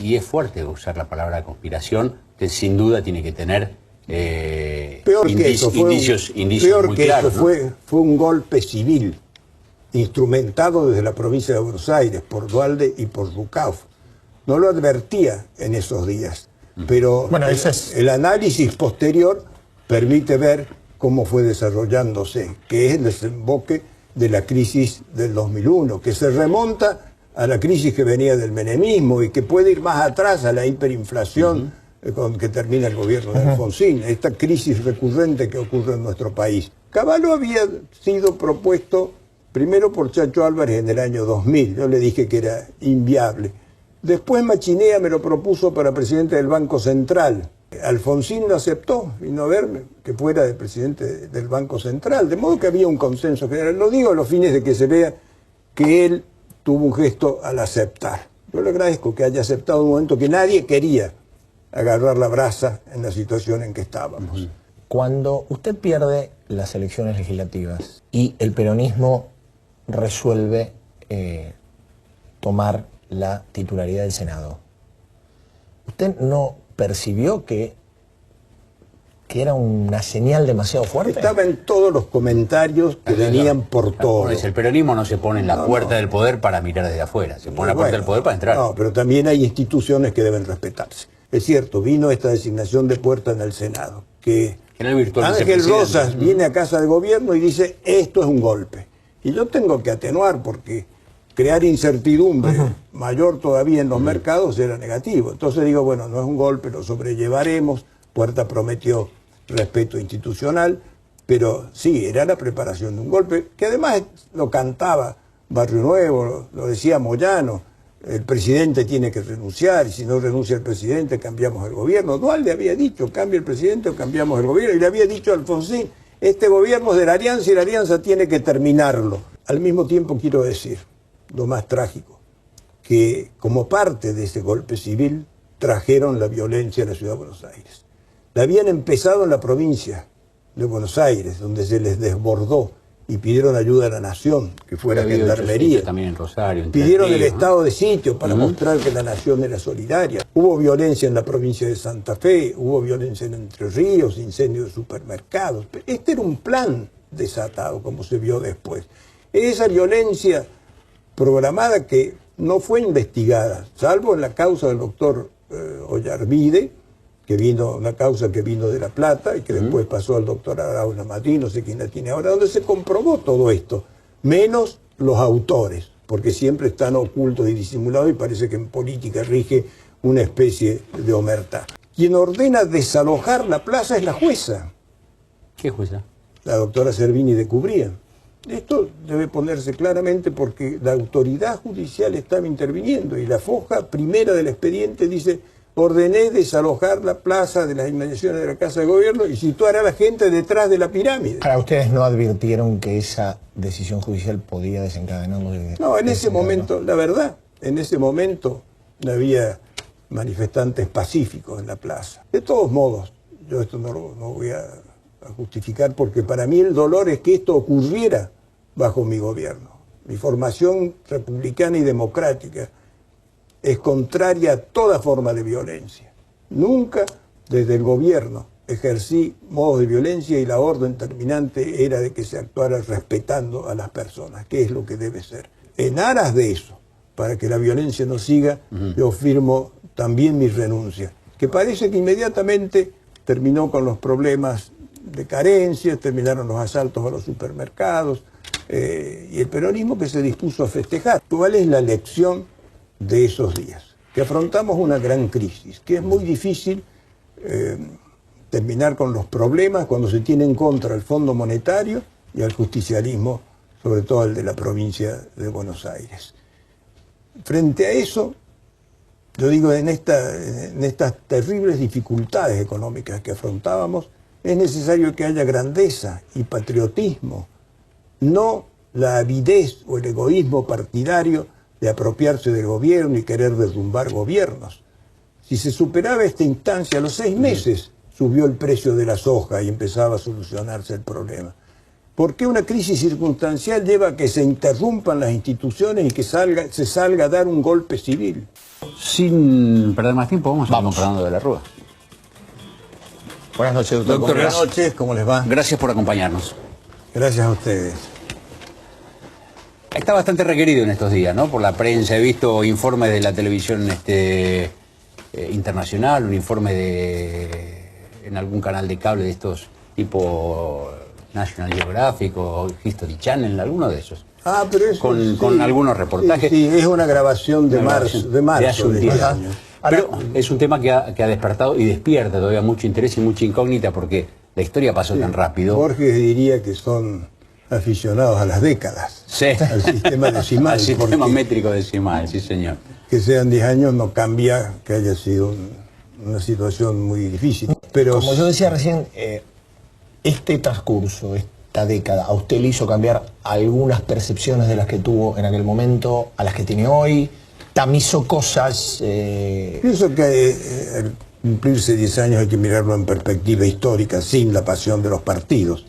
y es fuerte usar la palabra conspiración, que sin duda tiene que tener indicios muy claros, ¿no? Fue un golpe civil, instrumentado desde la provincia de Buenos Aires, por Duhalde y por Rucauf. No lo advertía en esos días, pero bueno, el análisis posterior permite ver cómo fue desarrollándose, que es el desemboque de la crisis del 2001, que se remonta a la crisis que venía del menemismo y que puede ir más atrás a la hiperinflación con que termina el gobierno de Alfonsín, esta crisis recurrente que ocurre en nuestro país. Cavallo había sido propuesto primero por Chacho Álvarez en el año 2000, yo le dije que era inviable. Después Machinea me lo propuso para presidente del Banco Central. Alfonsín lo aceptó, vino a verme, que fuera el presidente del Banco Central, de modo que había un consenso general. Lo digo a los fines de que se vea que él tuvo un gesto al aceptar. Yo le agradezco que haya aceptado un momento que nadie quería agarrar la brasa en la situación en que estábamos. Cuando usted pierde las elecciones legislativas y el peronismo resuelve tomar la titularidad del Senado, ¿usted no percibió que era una señal demasiado fuerte? Estaba en todos los comentarios que venían por todo. El peronismo no se pone en la puerta del poder para mirar desde afuera, se pone en la puerta del poder para entrar. No, pero también hay instituciones que deben respetarse. Es cierto, vino esta designación de puerta en el Senado, que Ángel Rosas viene a Casa de Gobierno y dice, esto es un golpe. Y yo tengo que atenuar porque crear incertidumbre mayor todavía en los mercados era negativo. Entonces digo, bueno, no es un golpe, lo sobrellevaremos. Puerta prometió respeto institucional, pero sí, era la preparación de un golpe, que además lo cantaba Barrio Nuevo, lo decía Moyano, el presidente tiene que renunciar, y si no renuncia el presidente cambiamos el gobierno. Duhalde había dicho, cambia el presidente o cambiamos el gobierno, y le había dicho a Alfonsín, este gobierno es de la Alianza y la Alianza tiene que terminarlo. Al mismo tiempo quiero decir, lo más trágico, que como parte de ese golpe civil trajeron la violencia a la ciudad de Buenos Aires. La habían empezado en la provincia de Buenos Aires, donde se les desbordó y pidieron ayuda a la nación, que fuera gendarmería. También en Rosario, pidieron el estado de sitio para mostrar que la nación era solidaria. Hubo violencia en la provincia de Santa Fe, hubo violencia en Entre Ríos, incendios de supermercados. Este era un plan desatado, como se vio después. Esa violencia programada que no fue investigada, salvo en la causa del doctor Ollarvide, que vino, una causa que vino de La Plata y que después pasó al doctor Arauz Madrid, no sé quién la tiene ahora, donde se comprobó todo esto, menos los autores, porque siempre están ocultos y disimulados y parece que en política rige una especie de omertá. Quien ordena desalojar la plaza es la jueza. ¿Qué jueza? La doctora Servini de Cubría. Esto debe ponerse claramente porque la autoridad judicial estaba interviniendo y la foja primera del expediente dice: ordené desalojar la plaza de las inmediaciones de la Casa de Gobierno y situar a la gente detrás de la pirámide. Ahora, ¿ustedes no advirtieron que esa decisión judicial podía desencadenar? No, en ese momento, la verdad, en ese momento no había manifestantes pacíficos en la plaza. De todos modos, yo esto no voy a justificar porque para mí el dolor es que esto ocurriera bajo mi gobierno. Mi formación republicana y democrática es contraria a toda forma de violencia. Nunca desde el gobierno ejercí modos de violencia y la orden terminante era de que se actuara respetando a las personas, que es lo que debe ser. En aras de eso, para que la violencia no siga, yo firmo también mi renuncia, que parece que inmediatamente terminó con los problemas de carencias, terminaron los asaltos a los supermercados y el peronismo que se dispuso a festejar. ¿Cuál es la lección de esos días? Que afrontamos una gran crisis, que es muy difícil terminar con los problemas cuando se tiene en contra el Fondo Monetario y al justicialismo, sobre todo el de la provincia de Buenos Aires. Frente a eso, yo digo, en estas terribles dificultades económicas que afrontábamos, es necesario que haya grandeza y patriotismo, no la avidez o el egoísmo partidario de apropiarse del gobierno y querer derrumbar gobiernos. Si se superaba esta instancia, a los 6 meses subió el precio de la soja y empezaba a solucionarse el problema. ¿Por qué una crisis circunstancial lleva a que se interrumpan las instituciones y que se salga a dar un golpe civil? Sin perder más tiempo, vamos con Fernando de la Rúa. Buenas noches, doctor. Buenas noches, ¿cómo les va? Gracias por acompañarnos. Gracias a ustedes. Está bastante requerido en estos días, ¿no? Por la prensa, he visto informes de la televisión internacional, un informe en algún canal de cable de estos tipo National Geographic o History Channel, alguno de esos. Ah, pero eso, con algunos reportajes. Sí, es una grabación de marzo de hace un día. Pero es un tema que ha despertado y despierta todavía mucho interés y mucha incógnita porque la historia pasó tan rápido. Borges diría que son aficionados a las décadas, al sistema decimal. Al sistema métrico decimal, sí señor. Que sean 10 años no cambia que haya sido una situación muy difícil. Pero como yo decía recién, este transcurso, esta década, ¿a usted le hizo cambiar algunas percepciones de las que tuvo en aquel momento a las que tiene hoy? ¿Tamizó cosas? Pienso que al cumplirse 10 años hay que mirarlo en perspectiva histórica, sin la pasión de los partidos.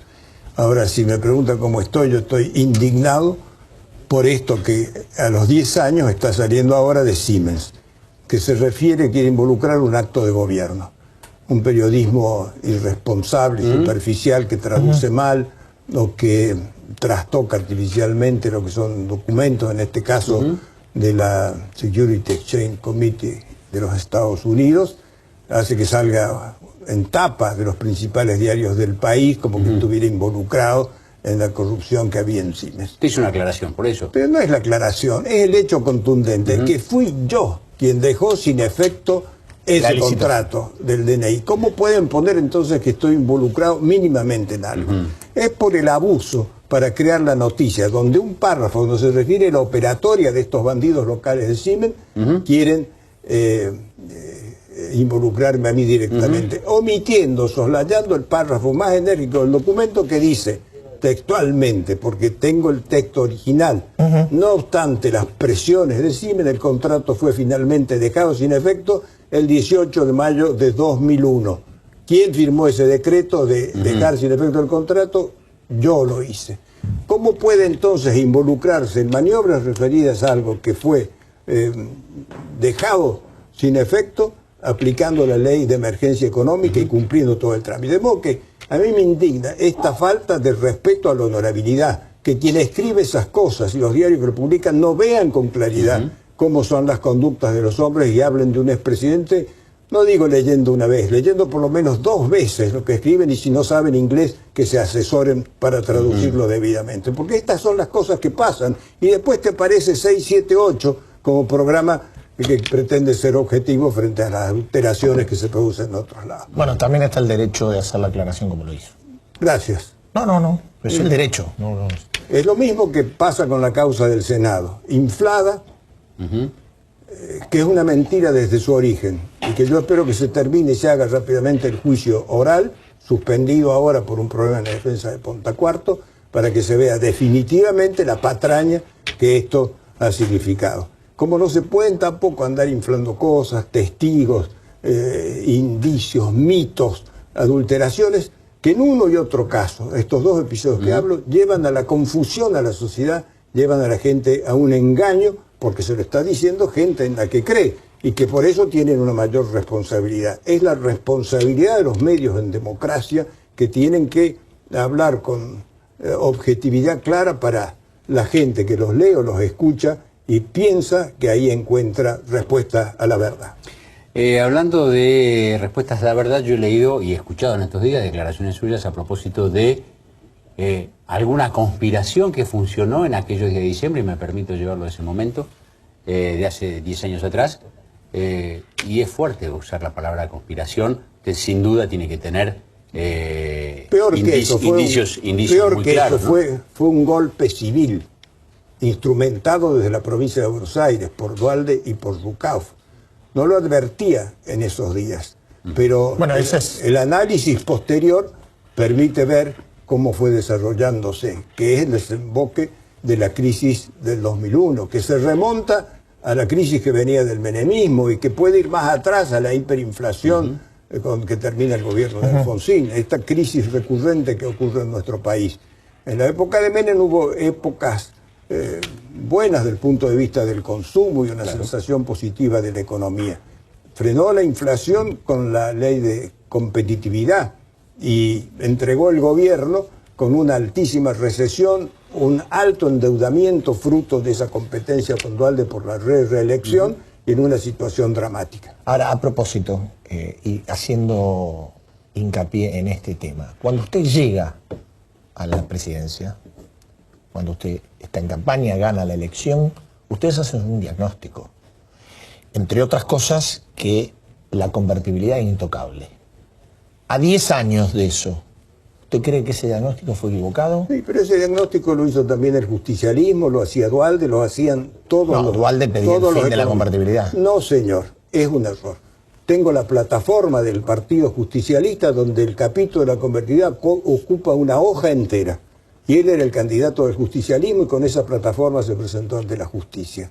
Ahora, si me preguntan cómo estoy, yo estoy indignado por esto que a los 10 años está saliendo ahora de Siemens, que se refiere, quiere involucrar un acto de gobierno. Un periodismo irresponsable y superficial que traduce mal o que trastoca artificialmente lo que son documentos, en este caso de la Security Exchange Committee de los Estados Unidos, hace que salga en tapa de los principales diarios del país como que estuviera involucrado en la corrupción que había en Siemens. Te hizo una aclaración por eso. Pero no es la aclaración, es el hecho contundente, que fui yo quien dejó sin efecto ese contrato del DNI. ¿Cómo pueden poner entonces que estoy involucrado mínimamente en algo? Es por el abuso para crear la noticia, donde un párrafo donde se refiere a la operatoria de estos bandidos locales de Siemens, quieren involucrarme a mí directamente, omitiendo, soslayando el párrafo más enérgico del documento que dice textualmente, porque tengo el texto original, no obstante las presiones de Siemens, el contrato fue finalmente dejado sin efecto el 18 de mayo de 2001. ¿Quién firmó ese decreto de dejar sin efecto el contrato? Yo lo hice. ¿Cómo puede entonces involucrarse en maniobras referidas a algo que fue dejado sin efecto, aplicando la ley de emergencia económica y cumpliendo todo el trámite? De modo que a mí me indigna esta falta de respeto a la honorabilidad, que quien escribe esas cosas y los diarios que lo publican no vean con claridad cómo son las conductas de los hombres y hablen de un expresidente, no digo leyendo una vez, leyendo por lo menos 2 veces lo que escriben, y si no saben inglés, que se asesoren para traducirlo debidamente. Porque estas son las cosas que pasan, y después te aparece 6, 7, 8 como programa que pretende ser objetivo frente a las alteraciones que se producen en otros lados. Bueno, también está el derecho de hacer la aclaración como lo hizo. Gracias. No, es el derecho. No. Es lo mismo que pasa con la causa del Senado, inflada, que es una mentira desde su origen, y que yo espero que se termine y se haga rápidamente el juicio oral, suspendido ahora por un problema en la defensa de Ponta Cuarto, para que se vea definitivamente la patraña que esto ha significado. Como no se pueden tampoco andar inflando cosas, testigos, indicios, mitos, adulteraciones, que en uno y otro caso, estos 2 episodios que hablo, llevan a la confusión a la sociedad, llevan a la gente a un engaño, porque se lo está diciendo gente en la que cree, y que por eso tienen una mayor responsabilidad. Es la responsabilidad de los medios en democracia que tienen que hablar con objetividad clara para la gente que los lee o los escucha y piensa que ahí encuentra respuesta a la verdad. Hablando de respuestas a la verdad, yo he leído y he escuchado en estos días declaraciones suyas a propósito de alguna conspiración que funcionó en aquellos días de diciembre, y me permito llevarlo a ese momento, de hace 10 años atrás, y es fuerte usar la palabra conspiración, que sin duda tiene que tener indicios muy claros, ¿no? Fue un golpe civil, instrumentado desde la provincia de Buenos Aires, por Duhalde y por Rucauf. No lo advertía en esos días, pero bueno, el análisis posterior permite ver cómo fue desarrollándose, que es el desemboque de la crisis del 2001, que se remonta a la crisis que venía del menemismo y que puede ir más atrás a la hiperinflación con que termina el gobierno de Alfonsín, esta crisis recurrente que ocurre en nuestro país. En la época de Menem hubo épocas buenas del punto de vista del consumo y una sensación positiva de la economía. Frenó la inflación con la ley de competitividad y entregó el gobierno con una altísima recesión, un alto endeudamiento fruto de esa competencia con Duhalde por la reelección y en una situación dramática. Ahora, a propósito, y haciendo hincapié en este tema, cuando usted llega a la presidencia, cuando usted está en campaña, gana la elección, ustedes hacen un diagnóstico. Entre otras cosas, que la convertibilidad es intocable. A 10 años de eso, ¿usted cree que ese diagnóstico fue equivocado? Sí, pero ese diagnóstico lo hizo también el justicialismo, lo hacía Duhalde, lo hacían todos los... Duhalde pedía el fin de la convertibilidad. No, señor, es un error. Tengo la plataforma del Partido Justicialista donde el capítulo de la convertibilidad ocupa una hoja entera. Y él era el candidato del justicialismo y con esa plataforma se presentó ante la justicia.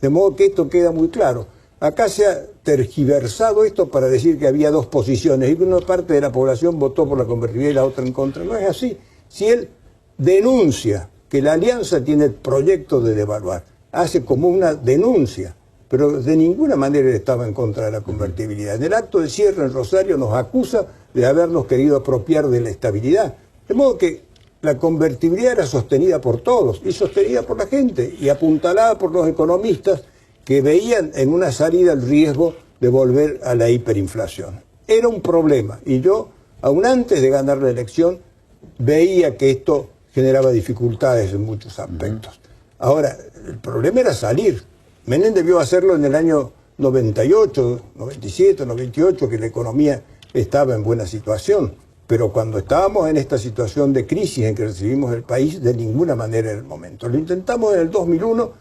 De modo que esto queda muy claro. Acá se ha tergiversado esto para decir que había dos posiciones y que una parte de la población votó por la convertibilidad y la otra en contra. No es así. Si él denuncia que la alianza tiene el proyecto de devaluar, hace como una denuncia, pero de ninguna manera él estaba en contra de la convertibilidad. En el acto de cierre en Rosario nos acusa de habernos querido apropiar de la estabilidad. De modo que la convertibilidad era sostenida por todos y sostenida por la gente y apuntalada por los economistas que veían en una salida el riesgo de volver a la hiperinflación. Era un problema y yo, aún antes de ganar la elección, veía que esto generaba dificultades en muchos aspectos. Ahora, el problema era salir. Menem debió hacerlo en el año 98, 97, 98, que la economía estaba en buena situación. Pero cuando estábamos en esta situación de crisis en que recibimos el país, de ninguna manera era el momento. Lo intentamos en el 2001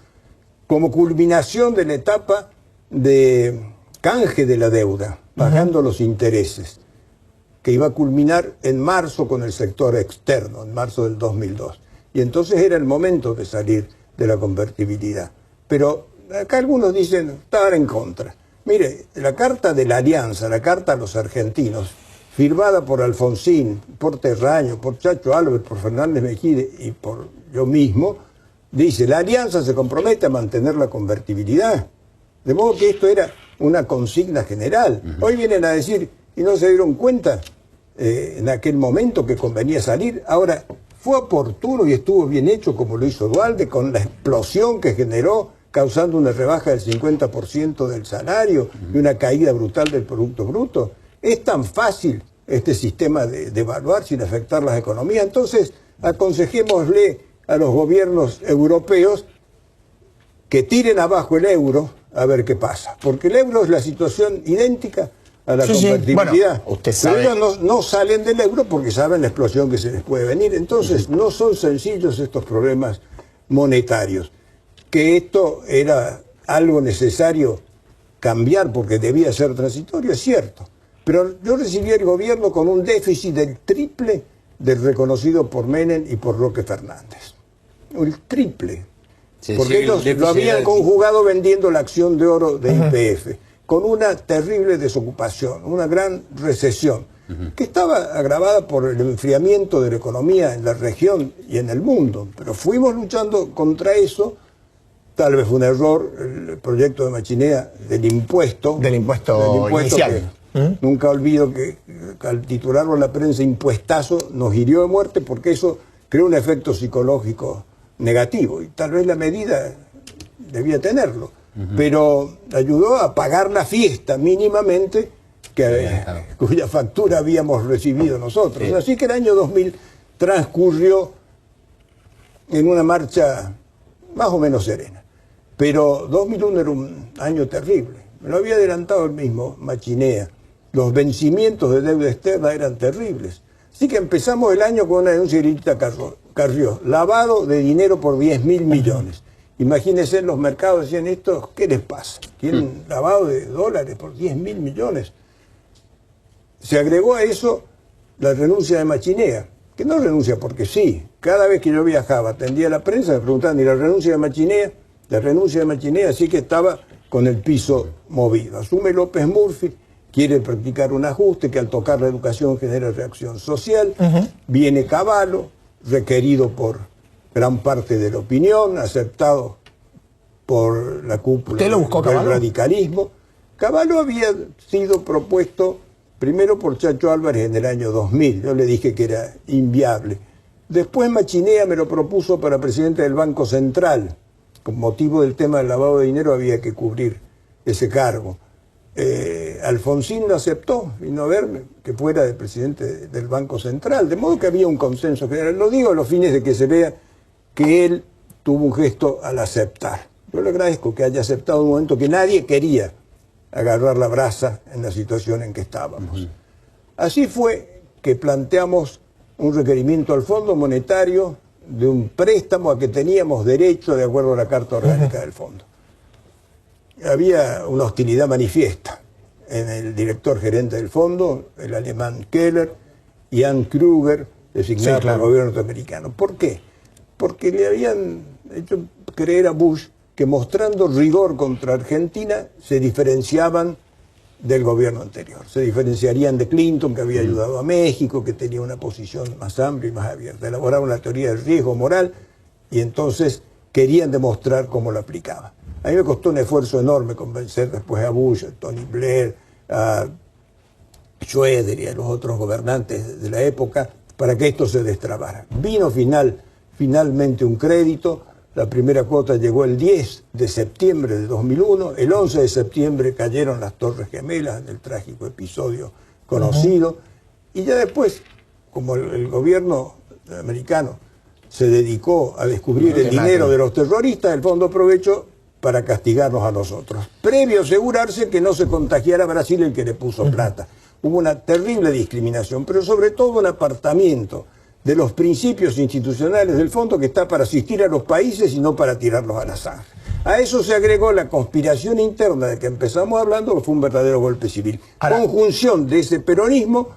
como culminación de la etapa de canje de la deuda, pagando los intereses, que iba a culminar en marzo con el sector externo, en marzo del 2002. Y entonces era el momento de salir de la convertibilidad. Pero acá algunos dicen estar en contra. Mire, la carta de la Alianza, la carta a los argentinos, firmada por Alfonsín, por Terraño, por Chacho Álvarez, por Fernández Mejide y por yo mismo, dice, la Alianza se compromete a mantener la convertibilidad. De modo que esto era una consigna general. Hoy vienen a decir, y no se dieron cuenta en aquel momento que convenía salir. Ahora, fue oportuno y estuvo bien hecho como lo hizo Duhalde, con la explosión que generó, causando una rebaja del 50% del salario y una caída brutal del Producto Bruto. Es tan fácil este sistema de evaluar sin afectar las economías. Entonces, aconsejémosle a los gobiernos europeos que tiren abajo el euro a ver qué pasa. Porque el euro es la situación idéntica a la convertibilidad. Bueno, usted sabe... Pero ellos no salen del euro porque saben la explosión que se les puede venir. Entonces, no son sencillos estos problemas monetarios. Que esto era algo necesario cambiar porque debía ser transitorio, es cierto. Pero yo recibí el gobierno con un déficit del triple del reconocido por Menem y por Roque Fernández. El triple. Porque ellos lo habían conjugado vendiendo la acción de oro de YPF, con una terrible desocupación, una gran recesión, que estaba agravada por el enfriamiento de la economía en la región y en el mundo. Pero fuimos luchando contra eso. Tal vez fue un error el proyecto de Machinea del impuesto inicial. Nunca olvido que al titularlo en la prensa impuestazo nos hirió de muerte porque eso creó un efecto psicológico negativo y tal vez la medida debía tenerlo, pero ayudó a pagar la fiesta mínimamente cuya factura habíamos recibido nosotros. Así que el año 2000 transcurrió en una marcha más o menos serena, pero 2001 era un año terrible. Me lo había adelantado el mismo Machinea. Los vencimientos de deuda externa eran terribles. Así que empezamos el año con una denuncia de Lilita Carrió, lavado de dinero por 10.000 millones. Imagínense, en los mercados decían esto, ¿qué les pasa? ¿Tienen lavado de dólares por 10.000 millones? Se agregó a eso la renuncia de Machinea, que no renuncia porque sí. Cada vez que yo viajaba, atendía a la prensa, me preguntaban, ¿y la renuncia de Machinea? La renuncia de Machinea sí que estaba con el piso movido. Asume López Murphy, quiere practicar un ajuste que al tocar la educación genera reacción social. Viene Cavallo, requerido por gran parte de la opinión, aceptado por la cúpula ¿Usted lo buscó, del Cavallo? radicalismo. Cavallo había sido propuesto primero por Chacho Álvarez en el año 2000. Yo le dije que era inviable. Después Machinea me lo propuso para presidente del Banco Central. Con motivo del tema del lavado de dinero había que cubrir ese cargo. Alfonsín lo aceptó, vino a verme, que fuera de presidente del Banco Central. De modo que había un consenso general. Lo digo a los fines de que se vea que él tuvo un gesto al aceptar. Yo le agradezco que haya aceptado en un momento que nadie quería agarrar la brasa en la situación en que estábamos. Así fue que planteamos un requerimiento al Fondo Monetario de un préstamo a que teníamos derecho de acuerdo a la Carta Orgánica del Fondo. Había una hostilidad manifiesta en el director gerente del fondo, el alemán Keller, y Ann Kruger, designado por el gobierno norteamericano. ¿Por qué? Porque le habían hecho creer a Bush que mostrando rigor contra Argentina se diferenciaban del gobierno anterior. Se diferenciarían de Clinton, que había ayudado a México, que tenía una posición más amplia y más abierta. Elaboraron una teoría del riesgo moral y entonces querían demostrar cómo lo aplicaba. A mí me costó un esfuerzo enorme convencer después a Bush, a Tony Blair, a Schroeder y a los otros gobernantes de la época para que esto se destrabara. Vino finalmente un crédito. La primera cuota llegó el 10 de septiembre de 2001. El 11 de septiembre cayeron las Torres Gemelas en el trágico episodio conocido. Y ya después, como el gobierno americano se dedicó a descubrir el dinero de los terroristas, el fondo aprovechó para castigarnos a nosotros. Previo asegurarse que no se contagiara Brasil el que le puso plata. Hubo una terrible discriminación, pero sobre todo un apartamiento de los principios institucionales del fondo que está para asistir a los países y no para tirarlos a la zanja. A eso se agregó la conspiración interna de que empezamos hablando, que fue un verdadero golpe civil. Conjunción de ese peronismo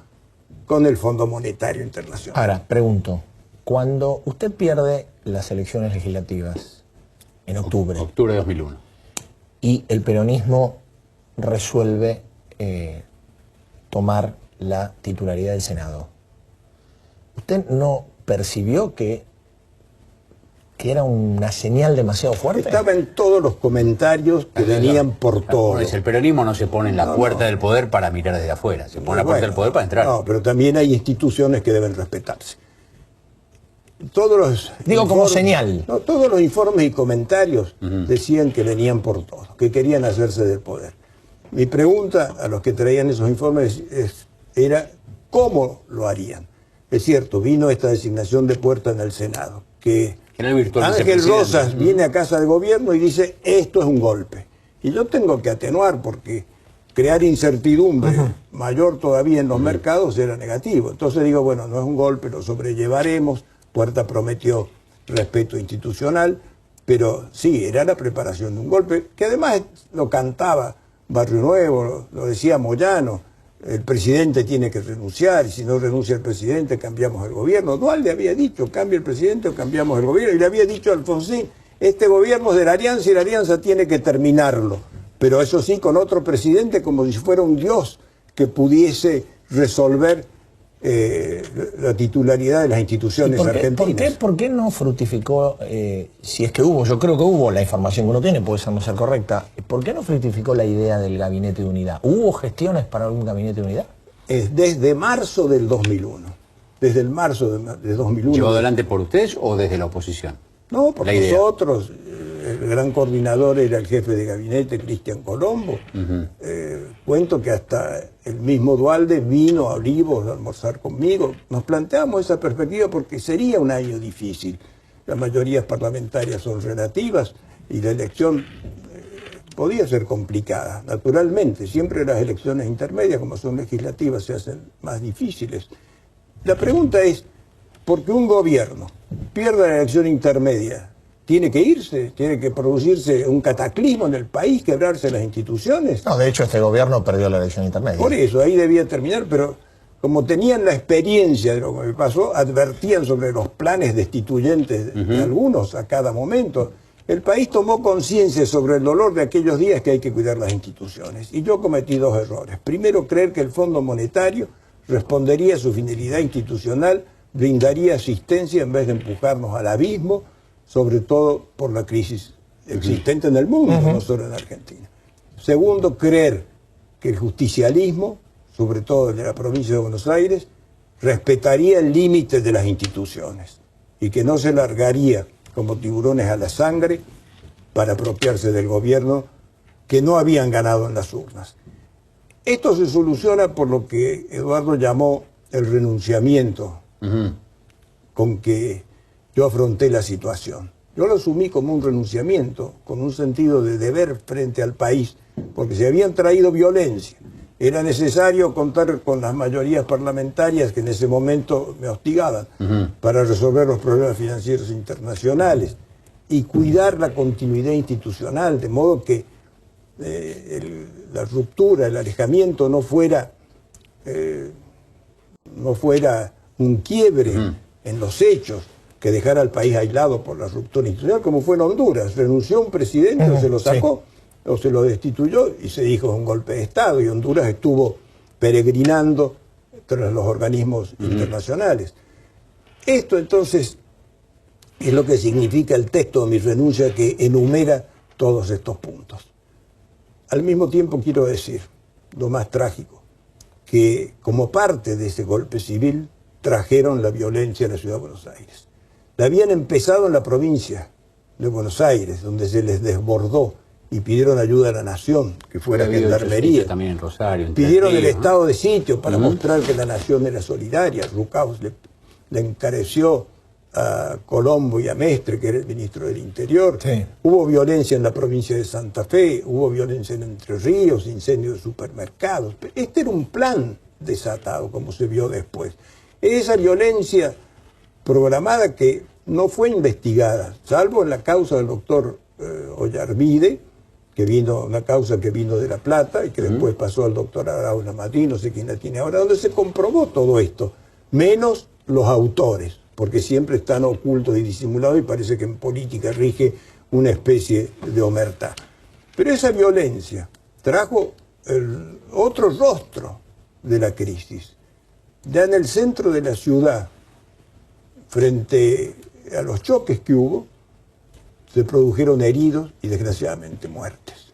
con el Fondo Monetario Internacional. Ahora, pregunto, cuando usted pierde las elecciones legislativas en octubre, Octubre de 2001. y el peronismo resuelve tomar la titularidad del Senado, ¿usted no percibió que era una señal demasiado fuerte? Estaba en todos los comentarios que venían por todo. El peronismo no se pone en la puerta del poder para mirar desde afuera, se pone en la puerta del poder para entrar. No, pero también hay instituciones que deben respetarse. Todos los como señal. No, todos los informes y comentarios decían que venían por todo, que querían hacerse del poder. Mi pregunta a los que traían esos informes era ¿cómo lo harían? Es cierto, vino esta designación de Puerta en el Senado, que Ángel Rosas viene a Casa de Gobierno y dice esto es un golpe. Y yo tengo que atenuar porque crear incertidumbre mayor todavía en los mercados era negativo. Entonces digo, bueno, no es un golpe, lo sobrellevaremos. Puerta prometió respeto institucional, pero sí, era la preparación de un golpe, que además lo cantaba Barrio Nuevo, lo decía Moyano, el presidente tiene que renunciar, y si no renuncia el presidente cambiamos el gobierno. Duhalde había dicho, cambia el presidente o cambiamos el gobierno, y le había dicho a Alfonsín, este gobierno es de la Alianza y la Alianza tiene que terminarlo, pero eso sí, con otro presidente como si fuera un dios que pudiese resolver la titularidad de las instituciones argentinas. ¿Por qué no fructificó, si es que hubo, yo creo que hubo, la información que uno tiene puede no ser correcta, ¿por qué no fructificó la idea del gabinete de unidad? ¿Hubo gestiones para algún gabinete de unidad? Desde marzo del 2001. Desde el marzo de 2001. ¿Llevado adelante por ustedes o desde la oposición? No, por nosotros. El gran coordinador era el jefe de gabinete, Cristian Colombo. Cuento que hasta el mismo Duhalde vino a Olivos a almorzar conmigo. Nos planteamos esa perspectiva porque sería un año difícil. Las mayorías parlamentarias son relativas y la elección podía ser complicada. Naturalmente, siempre las elecciones intermedias, como son legislativas, se hacen más difíciles. La pregunta es, ¿por qué un gobierno pierde la elección intermedia? ¿Tiene que irse? ¿Tiene que producirse un cataclismo en el país, quebrarse las instituciones? No, de hecho este gobierno perdió la elección intermedia. Por eso, ahí debía terminar, pero como tenían la experiencia de lo que me pasó, advertían sobre los planes destituyentes de algunos a cada momento. El país tomó conciencia sobre el dolor de aquellos días que hay que cuidar las instituciones. Y yo cometí dos errores. Primero, creer que el Fondo Monetario respondería a su finalidad institucional brindaría asistencia en vez de empujarnos al abismo, sobre todo por la crisis existente en el mundo, no solo en Argentina. Segundo, creer que el justicialismo, sobre todo el de la provincia de Buenos Aires, respetaría el límite de las instituciones y que no se largaría como tiburones a la sangre para apropiarse del gobierno que no habían ganado en las urnas. Esto se soluciona por lo que Eduardo llamó el renunciamiento con que yo afronté la situación. Yo lo asumí como un renunciamiento, con un sentido de deber frente al país, porque se habían traído violencia. Era necesario contar con las mayorías parlamentarias que en ese momento me hostigaban para resolver los problemas financieros internacionales y cuidar la continuidad institucional, de modo que la ruptura, el alejamiento no fuera un quiebre en los hechos que dejara al país aislado por la ruptura institucional, como fue en Honduras. Renunció un presidente o se lo sacó o se lo destituyó y se dijo un golpe de Estado, y Honduras estuvo peregrinando tras los organismos internacionales. Esto entonces es lo que significa el texto de mi renuncia, que enumera todos estos puntos. Al mismo tiempo quiero decir, lo más trágico, que como parte de ese golpe civil trajeron la violencia a la ciudad de Buenos Aires. La habían empezado en la provincia de Buenos Aires, donde se les desbordó y pidieron ayuda a la nación, que fuera gendarmería. También en Rosario, pidieron el estado de sitio para mostrar que la nación era solidaria. Rucaus le encareció a Colombo y a Mestre, que era el ministro del Interior. Sí. Hubo violencia en la provincia de Santa Fe, hubo violencia en Entre Ríos, incendios de supermercados. Este era un plan desatado, como se vio después. Esa violencia programada que no fue investigada, salvo en la causa del doctor Ollarvide, que vino, una causa que vino de La Plata y que después pasó al doctor Araújo Madrid, no sé quién la tiene ahora, donde se comprobó todo esto, menos los autores, porque siempre están ocultos y disimulados, y parece que en política rige una especie de omertá. Pero esa violencia trajo el otro rostro de la crisis. Ya en el centro de la ciudad, frente a los choques que hubo, se produjeron heridos y desgraciadamente muertes.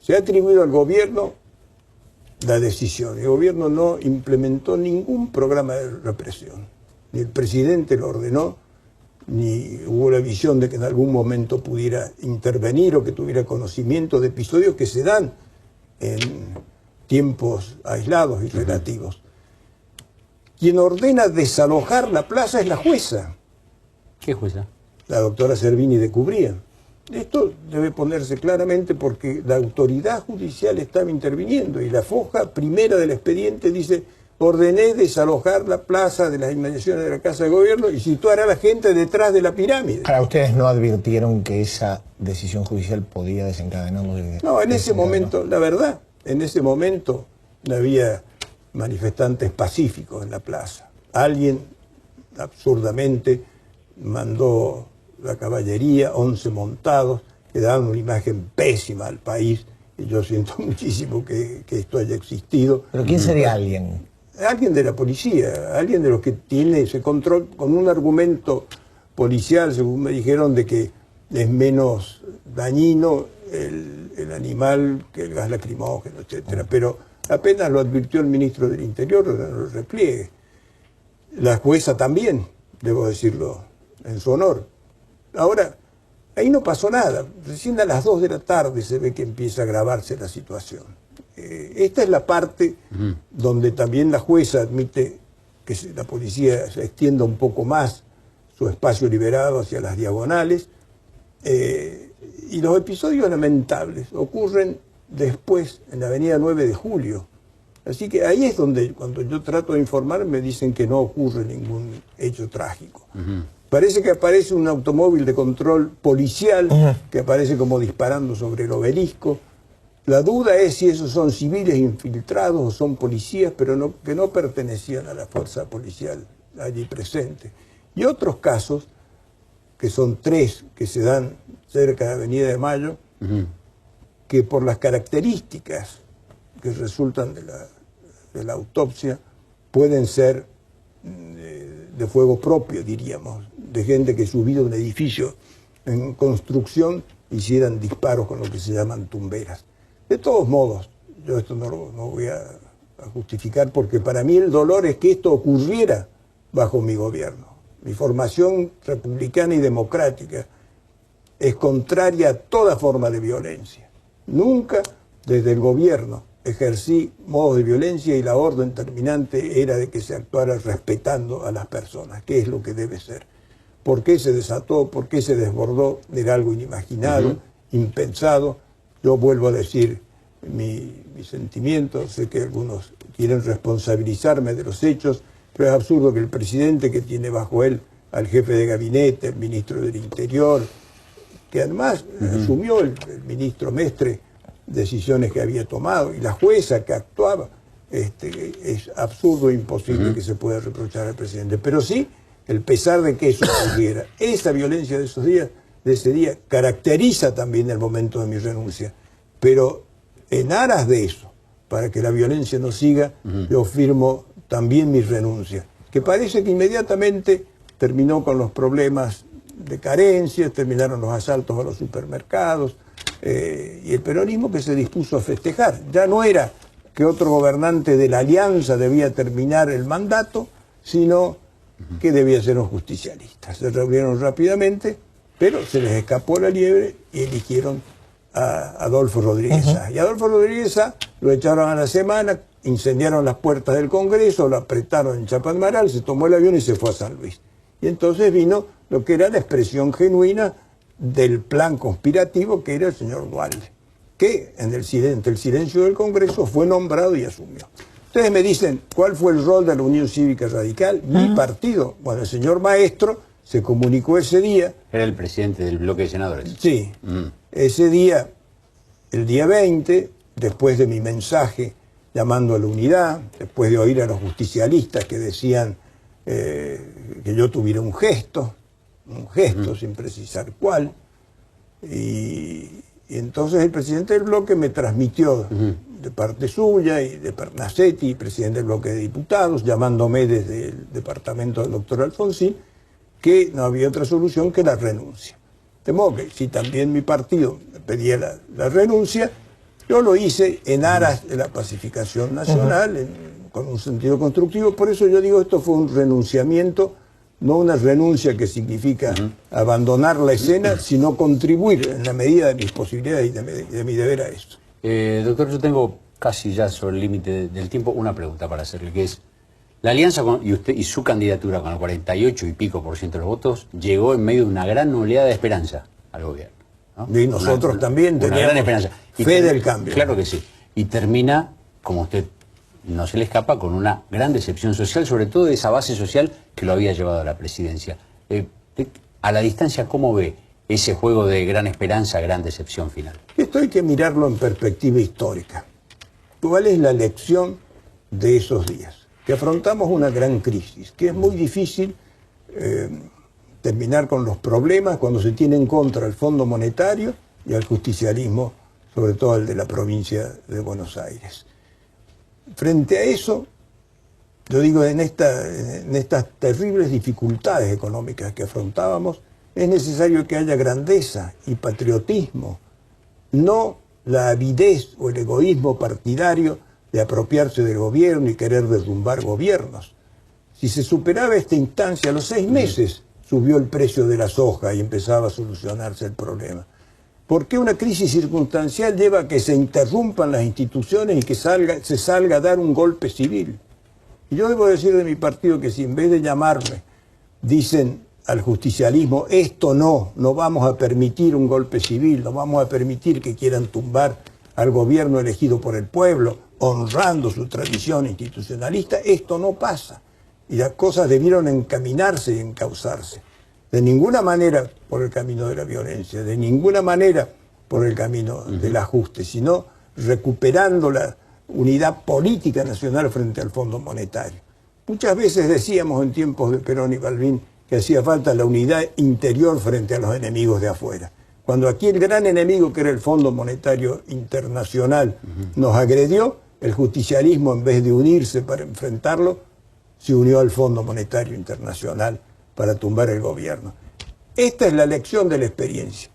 Se ha atribuido al gobierno la decisión. El gobierno no implementó ningún programa de represión. Ni el presidente lo ordenó, ni hubo la visión de que en algún momento pudiera intervenir o que tuviera conocimiento de episodios que se dan en tiempos aislados y relativos. Quien ordena desalojar la plaza es la jueza. ¿Qué jueza? La doctora Servini de Cubría. Esto debe ponerse claramente porque la autoridad judicial estaba interviniendo y la foja primera del expediente dice: ordené desalojar la plaza de las inmediaciones de la Casa de Gobierno y situar a la gente detrás de la pirámide. Ahora, ¿ustedes no advirtieron que esa decisión judicial podía desencadenarlo? No, en ese momento, la verdad, en ese momento no había manifestantes pacíficos en la plaza. Alguien absurdamente mandó la caballería, 11 montados, que daban una imagen pésima al país, y yo siento muchísimo que esto haya existido. ¿Pero quién sería alguien? Alguien de la policía, alguien de los que tiene ese control, con un argumento policial, según me dijeron, de que es menos dañino el animal que el gas lacrimógeno, etcétera. Pero apenas lo advirtió el ministro del Interior, lo repliegue. La jueza también, debo decirlo en su honor. Ahora, ahí no pasó nada. Recién a las 2 de la tarde se ve que empieza a agravarse la situación. Esta es la parte donde también la jueza admite que la policía se extienda un poco más su espacio liberado hacia las diagonales. Y los episodios lamentables ocurren después en la avenida 9 de Julio. Así que ahí es donde, cuando yo trato de informar, me dicen que no ocurre ningún hecho trágico. Parece que aparece un automóvil de control policial que aparece como disparando sobre el obelisco. La duda es si esos son civiles infiltrados o son policías, pero que no pertenecían a la fuerza policial allí presente. Y otros casos, que son 3 que se dan cerca de Avenida de Mayo, que por las características que resultan de la autopsia pueden ser de fuego propio, diríamos, de gente que subida a un edificio en construcción hicieran disparos con lo que se llaman tumberas. De todos modos, yo esto no voy a justificar, porque para mí el dolor es que esto ocurriera bajo mi gobierno. Mi formación republicana y democrática es contraria a toda forma de violencia. Nunca desde el gobierno ejercí modos de violencia, y la orden terminante era de que se actuara respetando a las personas, que es lo que debe ser. ¿Por qué se desató? ¿Por qué se desbordó? Era algo inimaginado, impensado. Yo vuelvo a decir mi sentimiento. Sé que algunos quieren responsabilizarme de los hechos, pero es absurdo que el presidente, que tiene bajo él al jefe de gabinete, el ministro del Interior, que además asumió el ministro Mestre decisiones que había tomado, y la jueza que actuaba, es absurdo e imposible que se pueda reprochar al presidente. Pero sí, el pesar de que eso ocurriera, esa violencia de esos días, de ese día, caracteriza también el momento de mi renuncia. Pero en aras de eso, para que la violencia no siga, yo firmo también mi renuncia, que parece que inmediatamente terminó con los problemas de carencias, terminaron los asaltos a los supermercados, y el peronismo que se dispuso a festejar. Ya no era que otro gobernante de la alianza debía terminar el mandato, sino que debía ser un justicialista. Se reunieron rápidamente, pero se les escapó la liebre y eligieron a Adolfo Rodríguez Sá. Y Adolfo Rodríguez Sá lo echaron a la semana, incendiaron las puertas del Congreso, lo apretaron en Chapadmalal, se tomó el avión y se fue a San Luis. Y entonces vino lo que era la expresión genuina del plan conspirativo, que era el señor Duhalde, que entre el silencio del Congreso fue nombrado y asumió. Ustedes me dicen, ¿cuál fue el rol de la Unión Cívica Radical? Mi partido. Bueno, el señor Maestro se comunicó ese día. Era el presidente del bloque de senadores. Sí. Ese día, el día 20, después de mi mensaje llamando a la unidad, después de oír a los justicialistas que decían que yo tuviera un gesto sin precisar cuál, y entonces el presidente del bloque me transmitió de parte suya y de Pernacsetti, presidente del bloque de diputados, llamándome desde el departamento del doctor Alfonsín, que no había otra solución que la renuncia. De modo que si también mi partido me pedía la renuncia, yo lo hice en aras de la pacificación nacional, con un sentido constructivo. Por eso yo digo, esto fue un renunciamiento, no una renuncia que significa abandonar la escena, sino contribuir en la medida de mis posibilidades y de mi deber a esto. Doctor, yo tengo casi ya sobre el límite del tiempo una pregunta para hacerle, que es, la alianza y usted y su candidatura con el 48 y pico % de los votos llegó en medio de una gran oleada de esperanza al gobierno, ¿no? Y nosotros también teníamos una gran esperanza. Fe del cambio. Claro que sí. Y termina, como usted no se le escapa, con una gran decepción social, sobre todo de esa base social que lo había llevado a la presidencia. A la distancia, ¿cómo ve ese juego de gran esperanza, gran decepción final? Esto hay que mirarlo en perspectiva histórica. ¿Cuál es la lección de esos días? Que afrontamos una gran crisis, que es muy difícil terminar con los problemas cuando se tiene en contra el Fondo Monetario y al justicialismo, sobre todo el de la provincia de Buenos Aires. Frente a eso, yo digo, en estas terribles dificultades económicas que afrontábamos, es necesario que haya grandeza y patriotismo, no la avidez o el egoísmo partidario de apropiarse del gobierno y querer derrumbar gobiernos. Si se superaba esta instancia, a los 6 meses subió el precio de la soja y empezaba a solucionarse el problema. ¿Por qué una crisis circunstancial lleva a que se interrumpan las instituciones y que se salga a dar un golpe civil? Y yo debo decir de mi partido que si en vez de llamarme dicen al justicialismo, esto no vamos a permitir un golpe civil, no vamos a permitir que quieran tumbar al gobierno elegido por el pueblo, honrando su tradición institucionalista, esto no pasa. Y las cosas debieron encaminarse y encauzarse. De ninguna manera por el camino de la violencia, de ninguna manera por el camino del ajuste, sino recuperando la unidad política nacional frente al Fondo Monetario. Muchas veces decíamos en tiempos de Perón y Balbín que hacía falta la unidad interior frente a los enemigos de afuera. Cuando aquí el gran enemigo, que era el Fondo Monetario Internacional, nos agredió, el justicialismo, en vez de unirse para enfrentarlo, se unió al Fondo Monetario Internacional para tumbar el gobierno. Esta es la lección de la experiencia.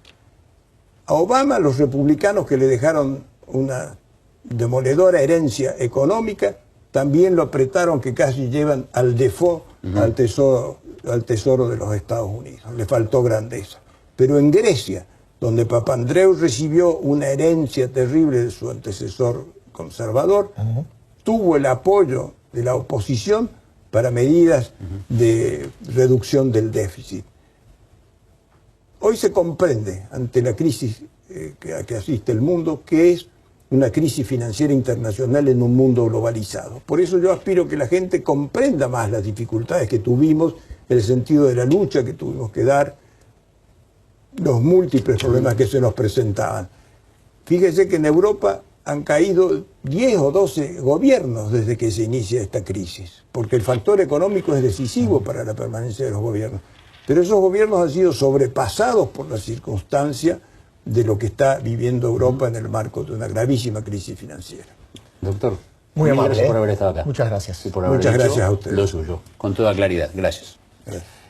A Obama, los republicanos que le dejaron una demoledora herencia económica, también lo apretaron que casi llevan al default, al tesoro de los Estados Unidos. Le faltó grandeza. Pero en Grecia, donde Papandreou recibió una herencia terrible de su antecesor conservador, tuvo el apoyo de la oposición para medidas de reducción del déficit. Hoy se comprende, ante la crisis a que asiste el mundo, que es una crisis financiera internacional en un mundo globalizado. Por eso yo aspiro que la gente comprenda más las dificultades que tuvimos, el sentido de la lucha que tuvimos que dar, los múltiples problemas que se nos presentaban. Fíjese que en Europa han caído 10 o 12 gobiernos desde que se inicia esta crisis, porque el factor económico es decisivo para la permanencia de los gobiernos. Pero esos gobiernos han sido sobrepasados por la circunstancia de lo que está viviendo Europa en el marco de una gravísima crisis financiera. Doctor, muy amable gracias por haber estado acá. Muchas gracias. Y por haber Muchas dicho gracias a usted. Lo suyo, con toda claridad. Gracias. Gracias.